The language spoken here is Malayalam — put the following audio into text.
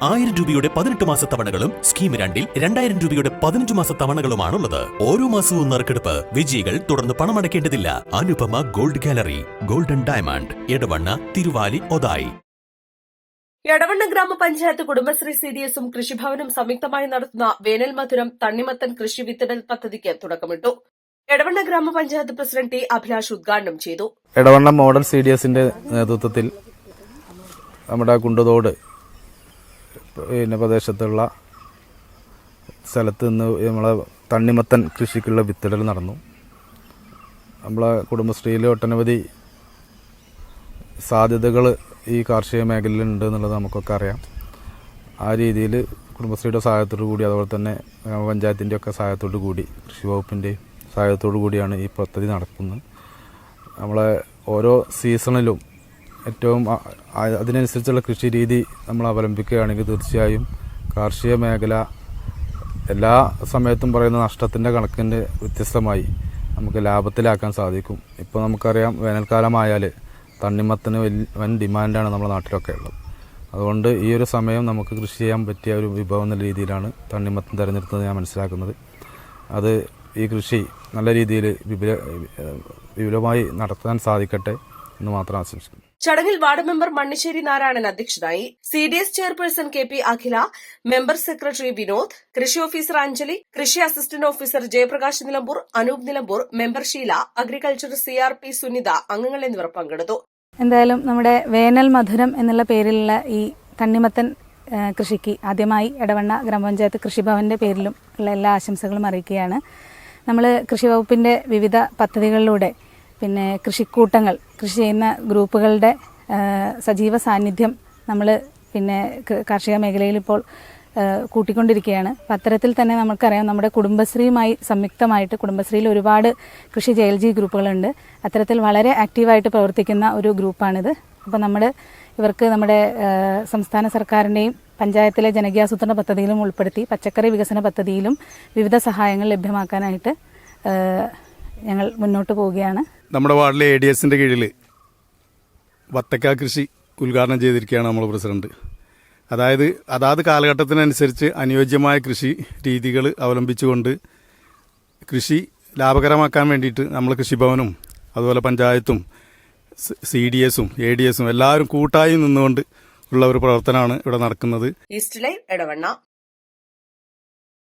1000 രൂപയുടെ 18 മാസ തവണകളും സ്കീം 2-ൽ 2000 രൂപയുടെ 15 മാസ തവണകളുമാണുള്ളത്. ഓരോ മാസവും നറുക്കെടുപ്പ്. വിജയികൾ തുടർന്ന് പണമടയ്ക്കേണ്ടതില്ല. Anupama gold gallery, golden diamond, Edavanna, Thiruvali, Othayi. Edavanna ഗ്രാമപഞ്ചായത്ത് കുടുംബശ്രീ CDSും കൃഷിഭവനും സംയുക്തമായി നടത്തുന്ന വേനൽ മധുരം തണ്ണിമത്തൻ കൃഷി വിത്തിടൽ പദ്ധതിക്ക് തുടക്കമിട്ടു. എടവണ്ണ ഗ്രാമപഞ്ചായത്ത് പ്രസിഡന്റ് ടി അഭിലാഷ് ഉദ്ഘാടനം ചെയ്തു. എടവണ്ണ മോഡൽ CDSന്റെ നേതൃത്വത്തിൽ നമ്മുടെ കുണ്ടുതോട് പ്രദേശത്തുള്ള സ്ഥലത്ത് നിന്ന് നമ്മളെ തണ്ണിമത്തൻ കൃഷിക്കുള്ള വിത്തിടൽ നടന്നു. നമ്മളെ കുടുംബശ്രീയിൽ ഒട്ടനവധി സാധ്യതകൾ ഈ കാർഷിക മേഖലയിലുണ്ട് എന്നുള്ളത് നമുക്കൊക്കെ അറിയാം. ആ രീതിയിൽ കുടുംബശ്രീയുടെ സഹായത്തോടു കൂടി, അതുപോലെ തന്നെ ഗ്രാമപഞ്ചായത്തിൻ്റെ ഒക്കെ സഹായത്തോടു കൂടി, കൃഷി വകുപ്പിൻ്റെ സഹായത്തോടു കൂടിയാണ് ഈ പദ്ധതി നടക്കുന്നത്. നമ്മളെ ഓരോ സീസണിലും ഏറ്റവും അതിനനുസരിച്ചുള്ള കൃഷി രീതി നമ്മൾ അവലംബിക്കുകയാണെങ്കിൽ തീർച്ചയായും കാർഷിക മേഖല എല്ലാ സമയത്തും പറയുന്ന നഷ്ടത്തിൻ്റെ കണക്കിൻ്റെ വ്യത്യസ്തമായി നമുക്ക് ലാഭത്തിലാക്കാൻ സാധിക്കും. ഇപ്പോൾ നമുക്കറിയാം, വേനൽക്കാലമായാൽ തണ്ണിമത്തന് വൻ ഡിമാൻഡാണ് നമ്മുടെ നാട്ടിലൊക്കെ ഉള്ളത്. അതുകൊണ്ട് ഈ ഒരു സമയം നമുക്ക് കൃഷി ചെയ്യാൻ പറ്റിയ ഒരു വിഭവം എന്ന രീതിയിലാണ് തണ്ണിമത്തൻ തിരഞ്ഞെടുത്തത് ഞാൻ മനസ്സിലാക്കുന്നത്. അത് ഈ കൃഷി നല്ല രീതിയിൽ വിപുലമായി നടത്താൻ സാധിക്കട്ടെ എന്ന് മാത്രം ആശംസിക്കുന്നു. ചടങ്ങിൽ വാർഡ് മെമ്പർ മണ്ണിശ്ശേരി നാരായണൻ അധ്യക്ഷനായി. CDS chairperson KP Akhila, member secretary Vinod, കൃഷി ഓഫീസർ അഞ്ജലി, കൃഷി assistant officer Jayaprakash Nilambur, Anoop Nilambur, member Sheela, agriculture CRP Sunitha, അംഗങ്ങൾ എന്നിവർ പങ്കെടുത്തു. എന്തായാലും നമ്മുടെ വേനൽ മധുരം എന്നുള്ള പേരിലുള്ള ഈ തണ്ണിമത്തൻ കൃഷിക്ക് ആദ്യമായി എടവണ്ണ ഗ്രാമപഞ്ചായത്ത് കൃഷിഭവന്റെ പേരിലും ഉള്ള എല്ലാ ആശംസകളും അറിയിക്കുകയാണ്. നമ്മൾ കൃഷി വകുപ്പിന്റെ വിവിധ പദ്ധതികളിലൂടെ, പിന്നെ കൃഷിക്കൂട്ടങ്ങൾ, കൃഷി ചെയ്യുന്ന ഗ്രൂപ്പുകളുടെ സജീവ സാന്നിധ്യം നമ്മൾ പിന്നെ കാർഷിക മേഖലയിൽ ഇപ്പോൾ കൂട്ടിക്കൊണ്ടിരിക്കുകയാണ്. അത്തരത്തിൽ തന്നെ നമുക്കറിയാം, നമ്മുടെ കുടുംബശ്രീയുമായി സംയുക്തമായിട്ട് കുടുംബശ്രീയിൽ ഒരുപാട് കൃഷി JLG ഗ്രൂപ്പുകളുണ്ട്. അത്തരത്തിൽ വളരെ ആക്റ്റീവായിട്ട് പ്രവർത്തിക്കുന്ന ഒരു ഗ്രൂപ്പാണിത്. അപ്പോൾ ഇവർക്ക് നമ്മുടെ സംസ്ഥാന സർക്കാരിൻ്റെയും പഞ്ചായത്തിലെ ജനകീയാസൂത്രണ പദ്ധതിയിലും ഉൾപ്പെടുത്തി പച്ചക്കറി വികസന പദ്ധതിയിലും വിവിധ സഹായങ്ങൾ ലഭ്യമാക്കാനായിട്ട് ഞങ്ങൾ മുന്നോട്ട് പോവുകയാണ്. നമ്മുടെ വാർഡിലെ ADSന്റെ കീഴിൽ വത്തക്ക കൃഷി ഉദ്ഘാടനം ചെയ്തിരിക്കുകയാണ് നമ്മൾ പ്രസിഡന്റ്. അതാത് കാലഘട്ടത്തിനനുസരിച്ച് അനുയോജ്യമായ കൃഷി രീതികൾ അവലംബിച്ചുകൊണ്ട് കൃഷി ലാഭകരമാക്കാൻ വേണ്ടിയിട്ട് നമ്മൾ കൃഷിഭവനും അതുപോലെ പഞ്ചായത്തും CDSും ADSും എല്ലാവരും കൂട്ടായി നിന്നുകൊണ്ട് ഉള്ള ഒരു പ്രവർത്തനമാണ് ഇവിടെ നടക്കുന്നത്. East live Edavanna.